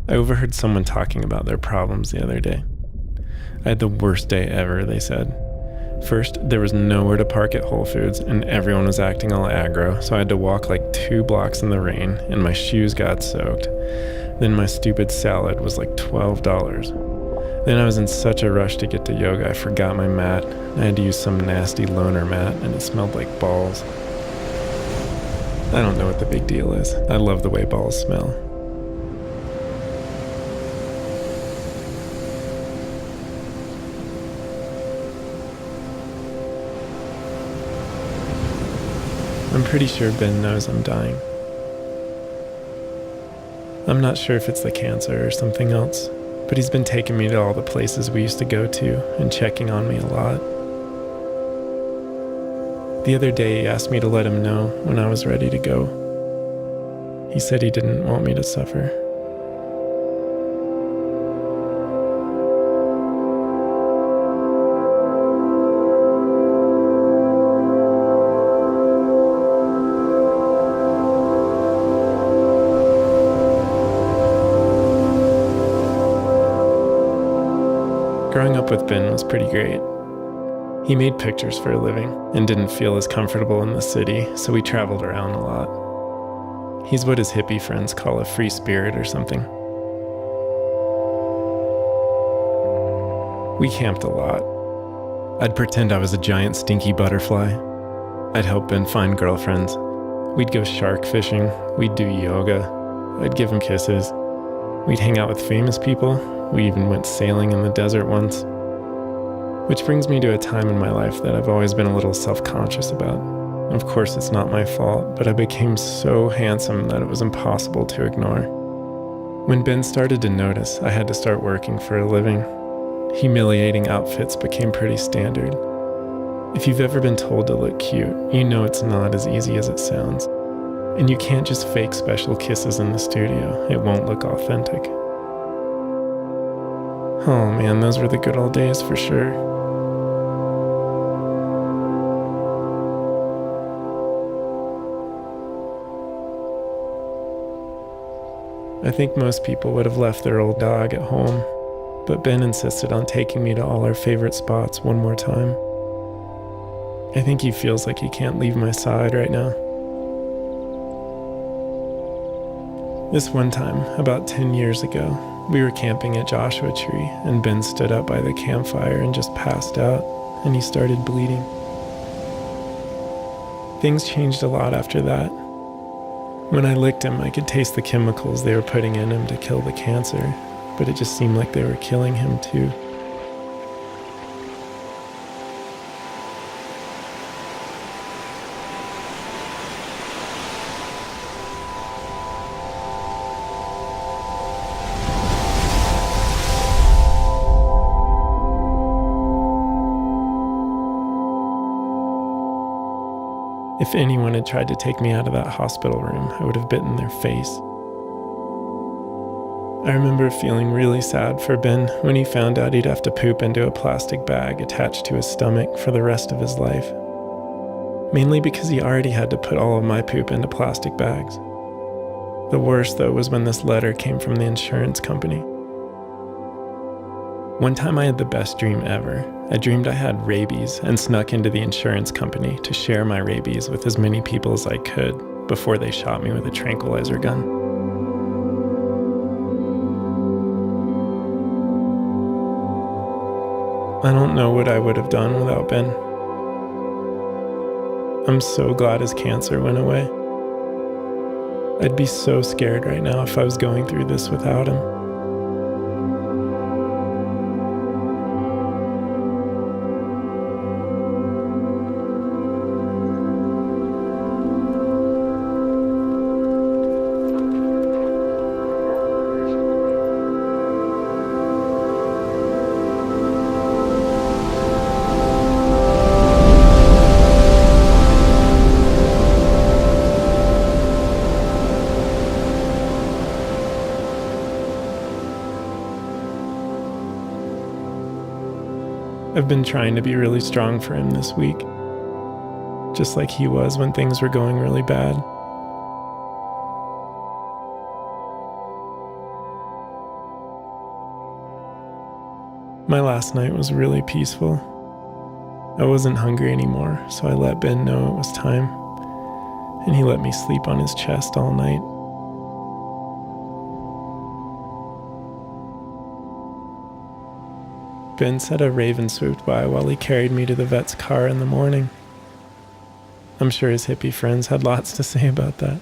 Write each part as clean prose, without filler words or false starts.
I overheard someone talking about their problems the other day. I had the worst day ever, they said. First, there was nowhere to park at Whole Foods, and everyone was acting all aggro, so I had to walk like 2 blocks in the rain, and my shoes got soaked. Then my stupid salad was like $12. Then I was in such a rush to get to yoga, I forgot my mat. I had to use some nasty loner mat, and it smelled like balls. I don't know what the big deal is. I love the way balls smell. I'm pretty sure Ben knows I'm dying. I'm not sure if it's the cancer or something else, but he's been taking me to all the places we used to go to and checking on me a lot. The other day he asked me to let him know when I was ready to go. He said he didn't want me to suffer. Growing up with Ben was pretty great. He made pictures for a living and didn't feel as comfortable in the city, so we traveled around a lot. He's what his hippie friends call a free spirit or something. We camped a lot. I'd pretend I was a giant stinky butterfly. I'd help Ben find girlfriends. We'd go shark fishing. We'd do yoga. I'd give him kisses. We'd hang out with famous people. We even went sailing in the desert once. Which brings me to a time in my life that I've always been a little self-conscious about. Of course, it's not my fault, but I became so handsome that it was impossible to ignore. When Ben started to notice, I had to start working for a living. Humiliating outfits became pretty standard. If you've ever been told to look cute, you know it's not as easy as it sounds. And you can't just fake special kisses in the studio. It won't look authentic. Oh man, those were the good old days for sure. I think most people would have left their old dog at home, but Ben insisted on taking me to all our favorite spots one more time. I think he feels like he can't leave my side right now. This one time, about 10 years ago, we were camping at Joshua Tree, and Ben stood up by the campfire and just passed out, and he started bleeding. Things changed a lot after that. When I licked him, I could taste the chemicals they were putting in him to kill the cancer, but it just seemed like they were killing him too. If anyone had tried to take me out of that hospital room, I would have bitten their face. I remember feeling really sad for Ben when he found out he'd have to poop into a plastic bag attached to his stomach for the rest of his life. Mainly because he already had to put all of my poop into plastic bags. The worst, though, was when this letter came from the insurance company. One time I had the best dream ever. I dreamed I had rabies and snuck into the insurance company to share my rabies with as many people as I could before they shot me with a tranquilizer gun. I don't know what I would have done without Ben. I'm so glad his cancer went away. I'd be so scared right now if I was going through this without him. I've been trying to be really strong for him this week, just like he was when things were going really bad. My last night was really peaceful. I wasn't hungry anymore, so I let Ben know it was time, and he let me sleep on his chest all night. Ben said a raven swooped by while he carried me to the vet's car in the morning. I'm sure his hippie friends had lots to say about that.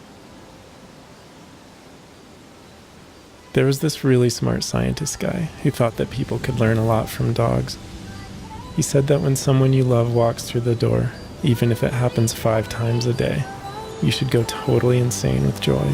There was this really smart scientist guy who thought that people could learn a lot from dogs. He said that when someone you love walks through the door, even if it happens 5 times a day, you should go totally insane with joy.